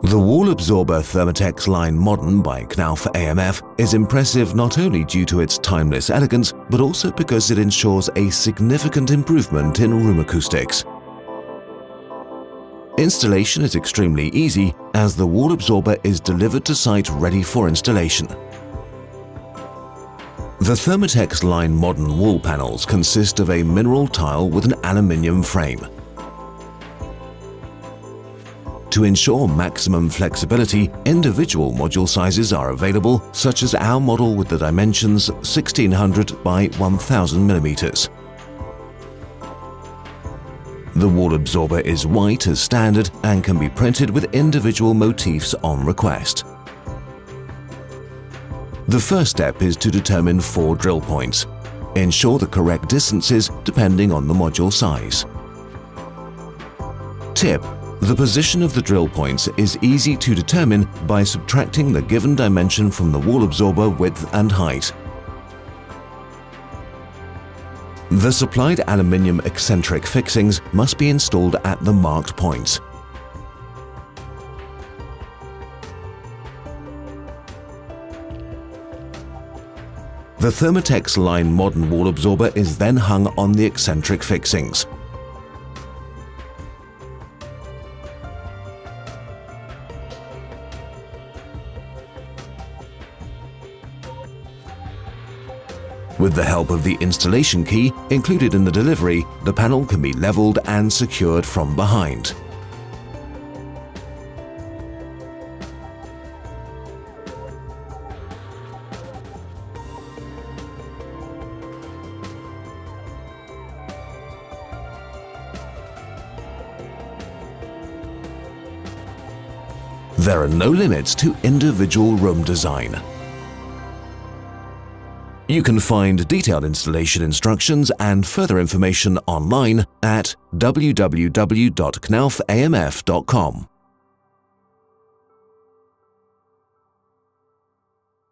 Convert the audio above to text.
The wall absorber THERMATEX Line Modern by Knauf AMF is impressive not only due to its timeless elegance, but also because it ensures a significant improvement in room acoustics. Installation is extremely easy as the wall absorber is delivered to site ready for installation. The THERMATEX Line Modern wall panels consist of a mineral tile with an aluminium frame. To ensure maximum flexibility, individual module sizes are available, such as our model with the dimensions 1600 by 1000 mm. The wall absorber is white as standard and can be printed with individual motifs on request. The first step is to determine 4 drill points. Ensure the correct distances depending on the module size. Tip: the position of the drill points is easy to determine by subtracting the given dimension from the wall absorber width and height. The supplied aluminium eccentric fixings must be installed at the marked points. The THERMATEX Line Modern wall absorber is then hung on the eccentric fixings. With the help of the installation key included in the delivery, the panel can be leveled and secured from behind. There are no limits to individual room design. You can find detailed installation instructions and further information online at www.knaufamf.com.